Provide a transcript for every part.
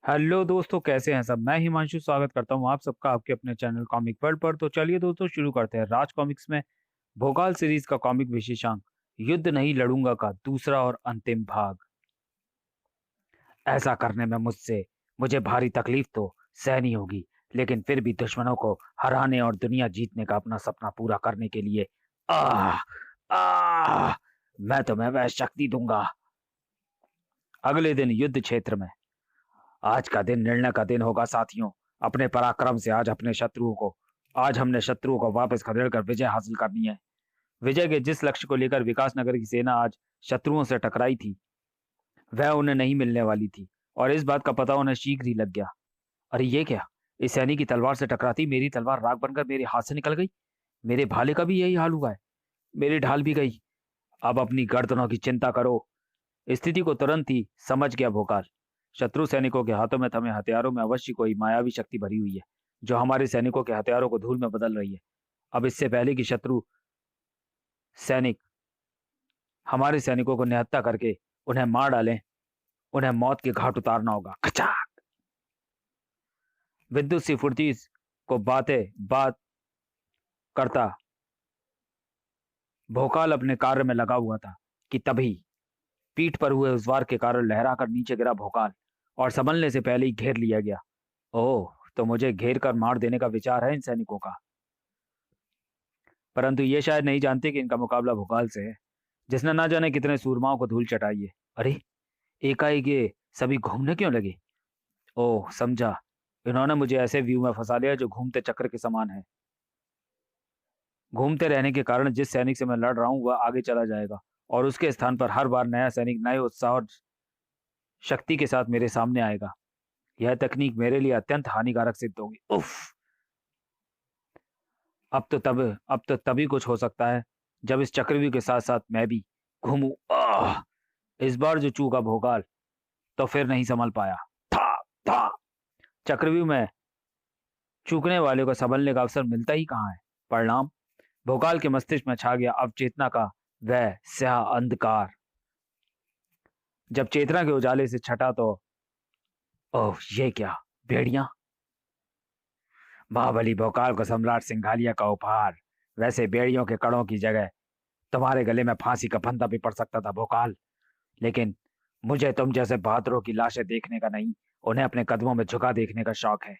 Hello दोस्तों, कैसे हैं सब। मैं हिमांशु स्वागत करता हूं आप सबका आपके अपने चैनल कॉमिक वर्ल्ड पर। तो चलिए दोस्तों, शुरू करते हैं राज कॉमिक्स में भोकाल सीरीज का कॉमिक विशेषांक युद्ध नहीं लड़ूंगा का दूसरा और अंतिम भाग। ऐसा करने में मुझे भारी तकलीफ तो सहनी होगी, लेकिन फिर भी दुश्मनों को हराने और दुनिया जीतने का अपना सपना पूरा करने के लिए आह आह मैं तुम्हें वह शक्ति दूंगा। अगले दिन युद्ध क्षेत्र में आज का दिन निर्णय का दिन होगा साथियों। अपने पराक्रम से आज हमने शत्रुओं को वापस खदेड़ कर विजय हासिल करनी है। विजय के जिस लक्ष्य को लेकर विकास नगर की सेना आज शत्रुओं से टकराई थी, वह उन्हें नहीं मिलने वाली थी, और इस बात का पता उन्हें शीघ्र ही लग गया। अरे ये क्या, इस सैनिक की तलवार से टकराती मेरी तलवार राख बनकर मेरे हाथ से निकल गई। मेरे भाले का भी यही हाल हुआ है। मेरी ढाल भी गई। अब अपनी गर्दनों की चिंता करो। स्थिति को तुरंत ही समझ गया भोकाल। शत्रु सैनिकों के हाथों में थमे हथियारों में अवश्य कोई मायावी शक्ति भरी हुई है, जो हमारे सैनिकों के हथियारों को धूल में बदल रही है। अब इससे पहले कि शत्रु सैनिक हमारे सैनिकों को निहत्था करके उन्हें मार डालें, उन्हें मौत के घाट उतारना होगा। खचा! विद्युत सी फुर्ती को बात करता भोकाल अपने कार्य में लगा हुआ था कि तभी पीठ पर हुए उस वार के कारण लहरा कर नीचे गिरा भोकाल, और संभलने से पहले ही घेर लिया गया। ओह, तो मुझे घेर कर मार देने का विचार है इन सैनिकों का। परंतु ये शायद नहीं जानते कि इनका मुकाबला भोकाल से है, जिसने ना जाने कितने सूरमाओं को धूल चटाई है। अरे, एकाएक ये सभी घूमने क्यों लगे? ओह, समझा। इन्होंने मुझे ऐसे व्यू में फंसा लिया जो घूमते चक्र के समान है। घूमते रहने के कारण जिस सैनिक से मैं लड़ रहा हूं वह आगे चला जाएगा, और उसके स्थान पर हर बार नया सैनिक नए उत्साह और शक्ति के साथ मेरे सामने आएगा। यह तकनीक मेरे लिए अत्यंत हानिकारक सिद्ध होगी। उफ! अब तो तभी कुछ हो सकता है जब इस चक्रव्यूह के साथ साथ मैं भी घूमूं। आह! इस बार जो चूका भोकाल तो फिर नहीं संभल पाया। था था चक्रव्यूह में चूकने वाले को संभलने का अवसर मिलता ही कहाँ है। परिणाम, भोकाल के मस्तिष्क में छा गया अवचेतना का वह स्याह अंधकार। जब चेतना के उजाले से छटा तो ओह, ये क्या! भेड़िया! महाबली भोकाल को सम्राट सिंघालिया का उपहार। वैसे बेड़ियों के कड़ों की जगह तुम्हारे गले में फांसी का फंदा भी पड़ सकता था भोकाल, लेकिन मुझे तुम जैसे बहादुरों की लाशें देखने का नहीं, उन्हें अपने कदमों में झुका देखने का शौक है।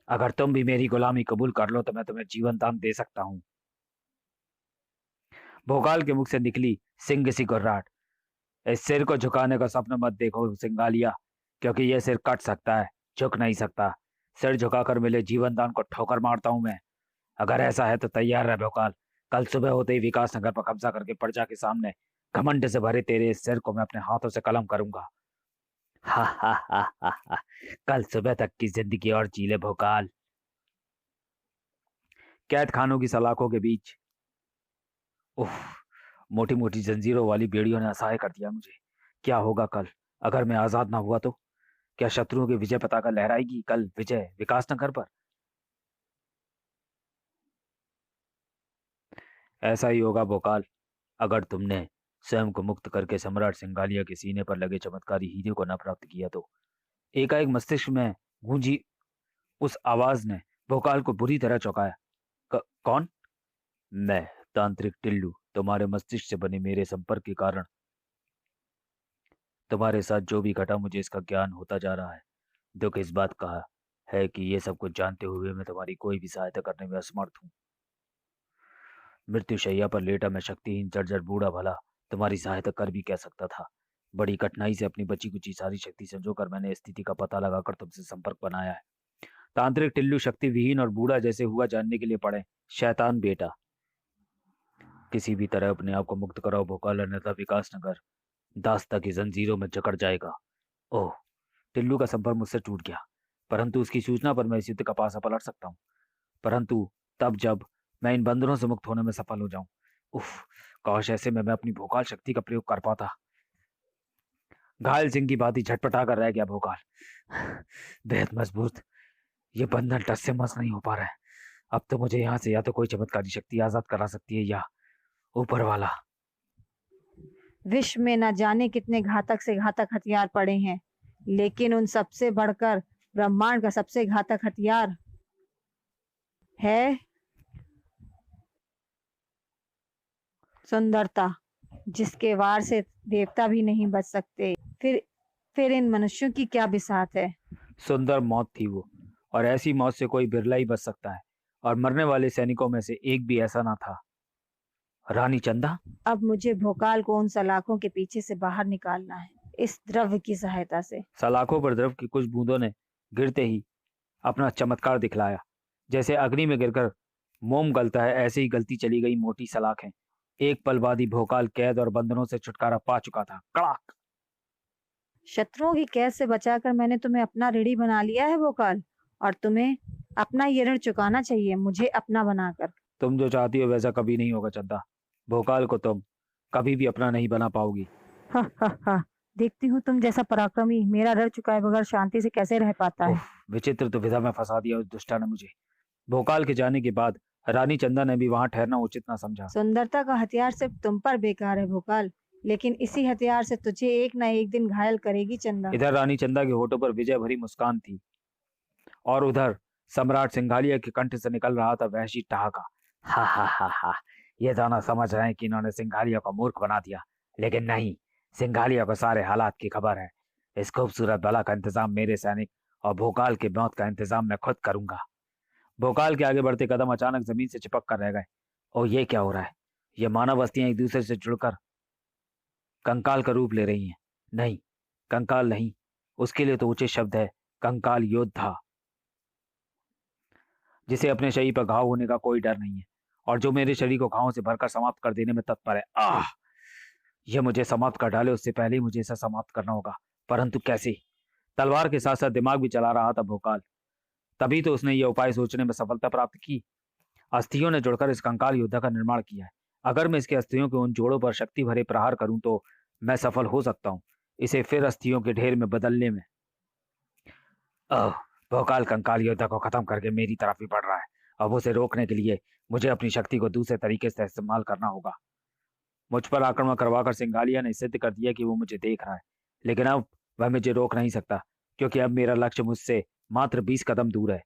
अगर तुम भी मेरी गुलामी कबूल कर लो तो मैं तुम्हें जीवन दान दे सकता हूँ। भोकाल के मुख से निकली सिंह सी गुर्राहट। इस सिर को झुकाने का स्वप्न मत देखो सिंघालिया, क्योंकि यह सिर कट सकता है, झुक नहीं सकता। सिर झुकाकर मिले जीवन दान को ठोकर मारता हूं मैं। अगर ऐसा है तो तैयार रह भोकाल। कल सुबह होते ही विकास नगर पर कब्जा करके प्रजा के सामने घमंड से भरे तेरे इस सिर को मैं अपने हाथों से कलम करूंगा। हा हा हा हा हा। कल सुबह तक की जिंदगी और जी ले भोकाल। कैद खानों की सलाखों के बीच उफ, मोटी मोटी जंजीरों वाली बेड़ियों ने असहाय कर दिया मुझे। क्या होगा कल अगर मैं आजाद ना हुआ तो? क्या शत्रुओं की विजय पताका लहराएगी कल विजय विकास नगर पर? ऐसा ही होगा भोकाल, अगर तुमने स्वयं को मुक्त करके सम्राट सिंघालिया के सीने पर लगे चमत्कारी हीरे को न प्राप्त किया तो। एकाएक मस्तिष्क में गूंजी उस आवाज ने भोकाल को बुरी तरह चौंकाया। कौन? मैं, तांत्रिक टिल्लू। तुम्हारे मस्तिष्क से बने मेरे संपर्क के कारण तुम्हारे साथ जो भी घटा मुझे इसका ज्ञान होता जा रहा है। दुख इस बात का है कि ये सब कुछ जानते हुए मैं तुम्हारी कोई भी सहायता करने में असमर्थ हूँ। मृत्युशैया पर लेटा मैं शक्तिहीन जर्जर बूढ़ा भला तुम्हारी सहायता कर भी कह सकता था। बड़ी कठिनाई से अपनी बची कुची सारी शक्ति संजोकर मैंने स्थिति का पता लगाकर तुमसे संपर्क बनाया है। तांत्रिक टिल्लू शक्ति विहीन और बूढ़ा जैसे हुआ जानने के लिए पड़े। शैतान बेटा, किसी भी तरह अपने आप को मुक्त कराओ भोकाल, अन्यथा विकास नगर दास्ता की जंजीरों में जकड़ जाएगा। ओह! टिल्लू का संपर्क मुझसे टूट गया, परंतु उसकी सूचना पर मैं इस युद्ध का पासा पलट सकता हूँ। परंतु तब जब मैं इन बंधनों से मुक्त होने में सफल हो जाऊं। उफ! काश ऐसे में मैं अपनी भोकाल शक्ति का प्रयोग कर पाता। घायल सिंह की भांति झटपटा कर रह गया भोकाल। बेहद मजबूत। ये बंधन टस से मस नहीं हो पा रहा है। अब तो मुझे यहाँ से या तो कोई चमत्कारी शक्ति आजाद करा सकती है, या ऊपर वाला। विश्व में न जाने कितने घातक से घातक हथियार पड़े हैं, लेकिन उन सबसे बढ़कर ब्रह्मांड का सबसे घातक हथियार है सुंदरता, जिसके वार से देवता भी नहीं बच सकते। फिर इन मनुष्यों की क्या बिसात है। सुंदर मौत थी वो, और ऐसी मौत से कोई बिरला ही बच सकता है, और मरने वाले सैनिकों में से एक भी ऐसा ना था। रानी चंदा, अब मुझे भोकाल को उन सलाखों के पीछे से बाहर निकालना है, इस द्रव्य की सहायता से। सलाखों पर द्रव की कुछ बूंदों ने गिरते ही अपना चमत्कार दिखलाया। जैसे अग्नि में गिरकर मोम गलता है, ऐसे ही गलती चली गई मोटी सलाखें। एक पल बाद ही भोकाल कैद और बंधनों से छुटकारा पा चुका था। कड़ाक! शत्रुओं की कैद से बचाकर मैंने तुम्हें अपना ऋणी बना लिया है भोकाल, और तुम्हें अपना ये ऋण चुकाना चाहिए, मुझे अपना बनाकर। तुम जो चाहती हो वैसा कभी नहीं होगा चंदा। भोकाल को तुम कभी भी अपना नहीं बना पाओगी। हा हा हा, देखती हूँ तुम जैसा पराक्रमी मेरा ऋण चुकाए बगैर शांति से कैसे रह पाता है। उफ, विचित्र दुविधा में फंसा दिया उस दुष्टा ने मुझे। भोकाल के जाने के बाद रानी चंदा ने भी वहां ठहरना उचित ना समझा। सुंदरता का हथियार सिर्फ तुम पर बेकार है भोकाल, लेकिन इसी हथियार से तुझे एक ना एक दिन घायल करेगी चंदा। इधर रानी चंदा के होठों पर विजय भरी मुस्कान थी, और उधर सम्राट सिंघालिया के कंठ से निकल रहा था वहशी ठहाका। हा हा हा हा, ये दोनों समझ रहे हैं कि इन्होंने सिंघालिया को मूर्ख बना दिया, लेकिन नहीं, सिंघालिया को सारे हालात की खबर है। इस खूबसूरत बला का इंतजाम मेरे सैनिक और भोकाल के मौत का इंतजाम मैं खुद करूंगा। भोकाल के आगे बढ़ते कदम अचानक जमीन से चिपक कर रह गए। और ये क्या हो रहा है? ये मानव बस्तियां एक दूसरे से जुड़कर कंकाल का रूप ले रही हैं। नहीं, कंकाल नहीं, उसके लिए तो उचित शब्द है कंकाल योद्धा, जिसे अपने शरीर पर घाव होने का कोई डर नहीं है, और जो मेरे शरीर को घावों से भरकर समाप्त कर देने में तत्पर है। आह! यह मुझे समाप्त कर डाले उससे पहले ही मुझे इसे समाप्त करना होगा, परंतु कैसे? तलवार के साथ साथ दिमाग भी चला रहा था भोकाल। तभी तो उसने यह उपाय सोचने में सफलता प्राप्त की। अस्थियों ने जुड़कर इस कंकाल योद्धा का निर्माण किया है। अगर मैं इसके अस्थियों के उन जोड़ों पर शक्ति भरे प्रहार करूं तो मैं सफल हो सकता हूं इसे फिर अस्थियों के ढेर में बदलने में। ओह! भोकाल कंकाल योद्धा को खत्म करके मेरी तरफ ही बढ़ रहा है। अब उसे रोकने के लिए मुझे अपनी शक्ति को दूसरे तरीके से इस्तेमाल करना होगा। मुझ पर आक्रमण करवाकर सिंघालिया ने सिद्ध कर दिया कि वो मुझे देख रहा है, लेकिन अब वह मुझे रोक नहीं सकता, क्योंकि अब मेरा लक्ष्य मुझसे मात्र 20 कदम दूर है।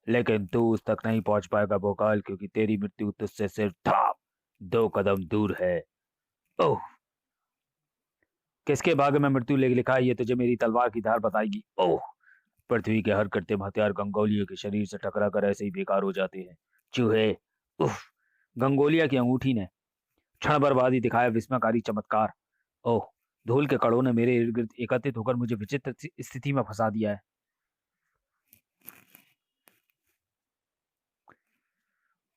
लेकिन तू उस तक नहीं पहुंच पाएगा भोकाल, क्योंकि तेरी मृत्यु तुझसे सिर्फ 2 कदम दूर है। ओह! किसके भाग्य में मृत्यु लिखा है ये तुझे मेरी तलवार की धार बताएगी। ओह! पृथ्वी के हर कृत्रिम हथियार गंगोलिया के शरीर से टकराकर ऐसे ही बेकार हो जाते हैं। चूहे! उफ! गंगोलिया की अंगूठी ने क्षण भर ही दिखाया विस्मयकारी चमत्कार। ओह! धूल के कणों ने मेरे इर्द गिर्द एकत्रित होकर मुझे विचित्र स्थिति में फंसा दिया है।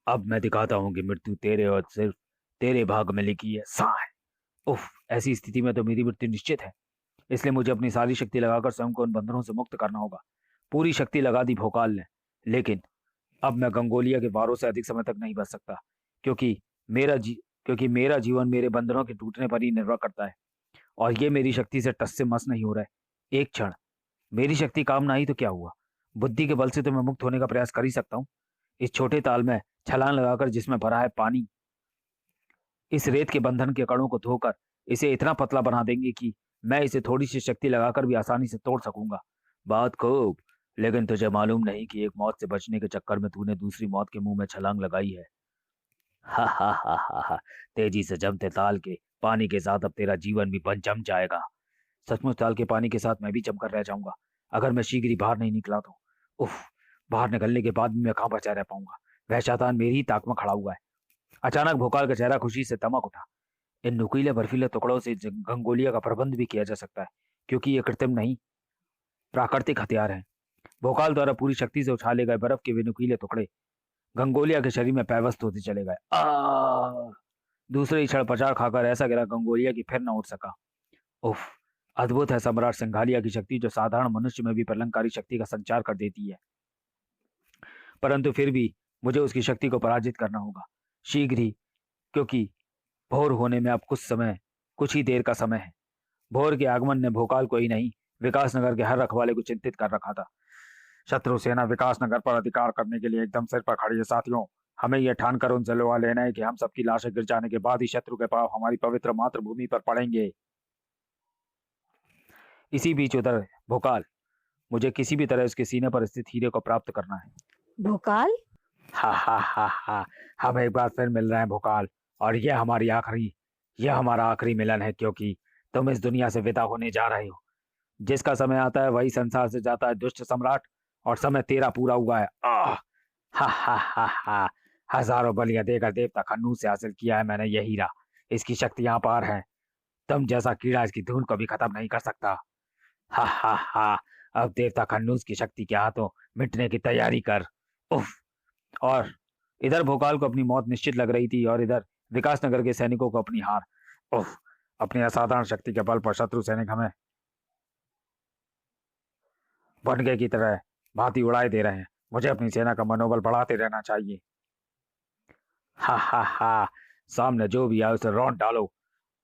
अब मैं दिखाता हूँ कि मृत्यु तेरे और सिर्फ तेरे भाग्य में लिखी है। साय! उफ! ऐसी स्थिति में तो मेरी मृत्यु निश्चित है। इसलिए मुझे अपनी सारी शक्ति लगाकर स्वयं को उन बंधनों से मुक्त करना होगा। पूरी शक्ति लगा दी भोकाल ने, लेकिन अब मैं गंगोलिया के वारों से अधिक समय तक नहीं बच सकता, क्योंकि मेरा जी क्योंकि मेरा जीवन मेरे बंधनों के टूटने पर ही निर्भर करता है, और ये मेरी शक्ति से टस से मस नहीं हो रहा है। एक क्षण मेरी शक्ति काम ना आई तो क्या हुआ? बुद्धि के बल से तो मैं मुक्त होने का प्रयास कर ही सकता हूँ। इस छोटे ताल में छलांग लगाकर जिसमें भरा है पानी, इस रेत के बंधन के कणों को धोकर इसे इतना पतला बना देंगे कि मैं इसे थोड़ी सी शक्ति लगाकर भी आसानी से तोड़ सकूंगा। बात खूब, लेकिन तुझे मालूम नहीं कि एक मौत से बचने के चक्कर में तूने दूसरी मौत के मुंह में छलांग लगाई है। हा हा हा हा हा! तेजी से जमते ताल के पानी के साथ अब तेरा जीवन भी बन जम जाएगा। सचमुच ताल के पानी के साथ मैं भी जमकर रह जाऊंगा, अगर मैं शीघ्र ही बाहर नहीं निकला तो। उफ! बाहर निकलने के बाद भी मैं कहाँ बचा रह पाऊंगा? वह शैतान मेरी ही ताक में खड़ा हुआ है। अचानक भोकाल का चेहरा खुशी से दमक उठा। इन नुकीले बर्फीले टुकड़ों से गंगोलिया का प्रबंध भी किया जा सकता है, क्योंकि ये कृत्रिम नहीं, प्राकृतिक हथियार है। भोकाल द्वारा पूरी शक्ति से उछाले गए बर्फ के वे नुकीले टुकड़े गंगोलिया के शरीर में पैवस्त होते चले गए। दूसरे ही क्षण पछाड़ खाकर ऐसा गिरा गंगोलिया की फिर न उठ सका। उफ! अद्भुत है सम्राट सिंघालिया की शक्ति, जो साधारण मनुष्य में भी प्रलंकारी शक्ति का संचार कर देती है। परंतु फिर भी मुझे उसकी शक्ति को पराजित करना होगा शीघ्र ही, क्योंकि भोर होने में अब कुछ ही देर का समय है। भोर के आगमन ने भोकाल को ही नहीं, विकासनगर के हर रखवाले को चिंतित कर रखा था। शत्रु सेना विकासनगर पर अधिकार करने के लिए एकदम सिर पर खड़ी है साथियों। हमें यह ठान कर उनसे लोहा लेना है कि हम सबकी लाशें गिर जाने के बाद ही शत्रु के पांव हमारी पवित्र मातृभूमि पर पड़ेंगे। इसी बीच उधर भोकाल, मुझे किसी भी तरह उसके सीने पर स्थित हीरे को प्राप्त करना है। भोकाल? हा, हम एक बार फिर मिल रहे हैं भोकाल, और यह हमारा आखिरी मिलन है, क्योंकि तुम इस दुनिया से विदा होने जा रहे हो। जिसका समय आता है वही संसार से जाता है दुष्ट सम्राट, और समय तेरा पूरा हुआ है। हा, हजारों बलियां देकर देवता खन्नू से हासिल किया है मैंने यह हीरा। इसकी शक्तियां अपार है, तुम जैसा कीड़ा इसकी धूल को भी खत्म नहीं कर सकता। हा, अब देवता खन्नूस की शक्ति के हाथों मिटने की तैयारी कर। उफ। और इधर भोकाल को अपनी मौत निश्चित लग रही थी, और इधर विकास नगर के सैनिकों को अपनी हार। उफ। अपनी असाधारण शक्ति के बल पर शत्रु सैनिक हमें बनगे की तरह भांति उड़ाए दे रहे हैं। मुझे अपनी सेना का मनोबल बढ़ाते रहना चाहिए। हा, सामने जो भी आए उसे रौंद डालो।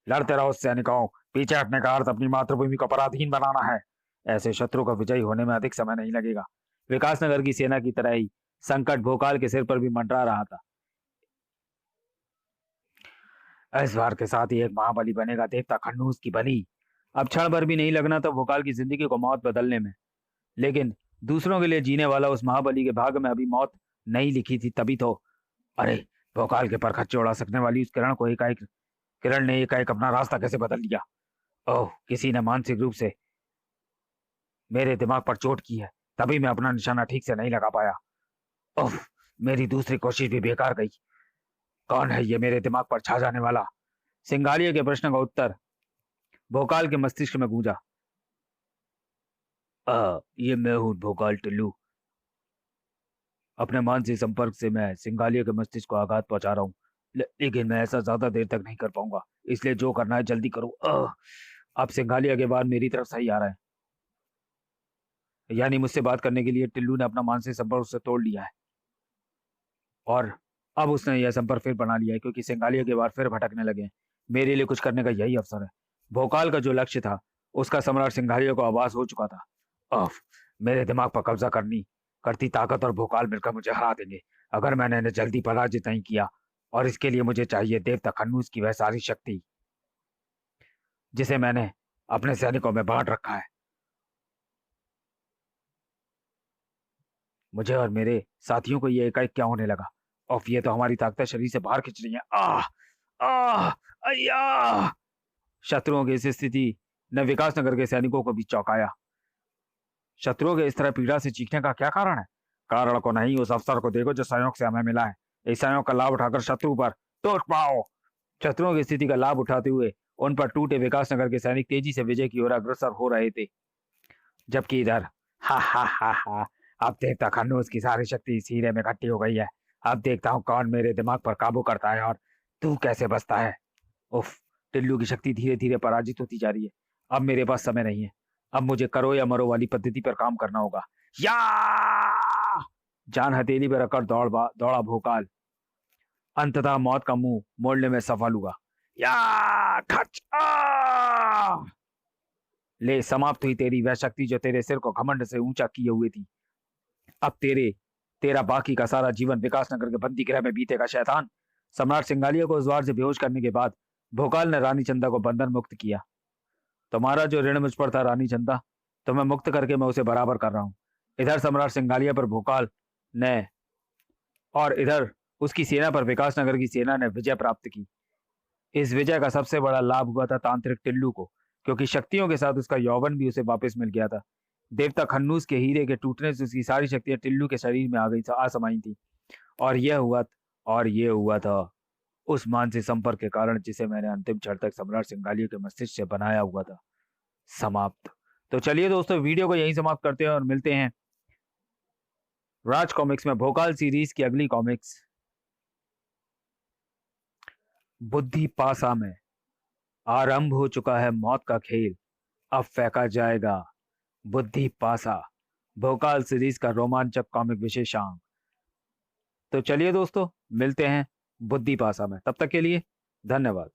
लड़ते रहो सैनिकों, पीछे हटने का अर्थ अपनी मातृभूमि को पराधीन बनाना है। ऐसे शत्रु को विजयी होने में अधिक समय नहीं लगेगा। विकासनगर की सेना की तरह ही संकट भोकाल के सिर पर भी मंडरा रहा था। इस बार के साथ ही एक महाबली बनेगा देवता खन्नूस की बलि। अब क्षण भर भी नहीं लगना था भोकाल की जिंदगी को मौत बदलने में। लेकिन दूसरों के लिए जीने वाला उस महाबली के भाग्य में अभी मौत नहीं लिखी थी, तभी तो अरे भोकाल के पर खच्चे उड़ा सकने वाली उस किरण ने एकाएक अपना रास्ता कैसे बदल लिया। ओह, किसी ने मानसिक रूप से मेरे दिमाग पर चोट की है, तभी मैं अपना निशाना ठीक से नहीं लगा पाया। ओह, मेरी दूसरी कोशिश भी बेकार गई। कौन है ये मेरे दिमाग पर छा जाने वाला? सिंगालिया के प्रश्न का उत्तर भोकाल के मस्तिष्क में गूंजा। ये मैं हूँ भोकाल टिल्लू। अपने मानसिक संपर्क से मैं सिंगालिया के मस्तिष्क को आघात पहुंचा रहा हूँ, लेकिन मैं ऐसा ज्यादा देर तक नहीं कर पाऊंगा, इसलिए जो करना है जल्दी करो। अब सिंगालिया के बाद मेरी तरफ सही आ रहा है, यानी मुझसे बात करने के लिए टिल्लू ने अपना मानसिक संपर्क उससे तोड़ लिया है, और अब उसने यह संपर्क फिर बना लिया है, क्योंकि सिंगालिया के बाद फिर भटकने लगे हैं। मेरे लिए कुछ करने का यही अवसर है। भोकाल का जो लक्ष्य था उसका सम्राट सिंगालिया को आभास हो चुका था। मेरे दिमाग पर कब्जा करती ताकत और भोकाल मिलकर मुझे हरा देंगे अगर मैंने इन्हें जल्दी पराजित नहीं किया। और इसके लिए मुझे चाहिए देवता खन्नूस की वह सारी शक्ति जिसे मैंने अपने सैनिकों में बांट रखा है। मुझे और मेरे साथियों को ये एकाएक क्या होने लगा? ये तो हमारी ताकतें शरीर से बाहर खींच रही हैं। अय्या! शत्रुओं की इस स्थिति ने विकास नगर के सैनिकों को भी चौंकाया। शत्रुओं के इस तरह पीड़ा से चीखने का क्या कारण है? कारण को नहीं, उस अवसर को देखो जो संयोग से हमें मिला है। इस संयोग का लाभ उठाकर शत्रु पर टूट पाओ। शत्रुओं की स्थिति का लाभ उठाते हुए उन पर टूटे विकास नगर के सैनिक तेजी से विजय की ओर अग्रसर हो रहे थे, जबकि इधर हा, अब देवता खन्नूस की सारी शक्ति इस हीरे में इकट्ठी हो गई है। अब देखता हूँ कौन मेरे दिमाग पर काबू करता है और तू कैसे बचता है। उफ, टिल्लू की शक्ति धीरे धीरे पराजित होती जा रही है। अब मेरे पास समय नहीं है, अब मुझे करो या मरो वाली पद्धति पर काम करना होगा। या जान हथेली पर रखकर दौड़ा भोकाल अंततः मौत का मुंह मोड़ने में सफल हुआ। या खच! ले, समाप्त हुई तेरी वह शक्ति जो तेरे सिर को घमंड से ऊंचा किए हुए थी। अब तेरा बाकी का सारा जीवन विकास नगर के बंदी गृह में बीतेगा शैतान। सम्राट सिंगालिया को उस द्वार से बेहोश करने के बाद भोकाल ने रानी चंदा को बंधन मुक्त किया। तुम्हारा जो ऋण मुझ पर था रानी चंदा, तुम्हें मुक्त करके मैं उसे बराबर कर रहा हूँ। इधर सम्राट सिंगालिया पर भोकाल ने और इधर उसकी सेना पर विकास नगर की सेना ने विजय प्राप्त की। इस विजय का सबसे बड़ा लाभ हुआ था तांत्रिक टिल्लू को, क्योंकि शक्तियों के साथ उसका यौवन भी उसे वापस मिल गया था। देवता खन्नूस के हीरे के टूटने से उसकी सारी शक्तियां टिल्लू के शरीर में आ समाई थी, और ये हुआ था उस मानसिक संपर्क के कारण जिसे मैंने अंतिम क्षण तक सम्राट सिंगालिया के मस्तिष्क से बनाया हुआ था। समाप्त। तो चलिए दोस्तों, वीडियो को यहीं समाप्त करते हैं और मिलते हैं राज कॉमिक्स में भोकाल सीरीज की अगली कॉमिक्स बुद्धि पासा में। आरंभ हो चुका है मौत का खेल, अब फेंका जाएगा बुद्धि पासा। भोकाल सीरीज का रोमांचक कॉमिक विशेषांक। तो चलिए दोस्तों, मिलते हैं बुद्धि पासा में। तब तक के लिए धन्यवाद।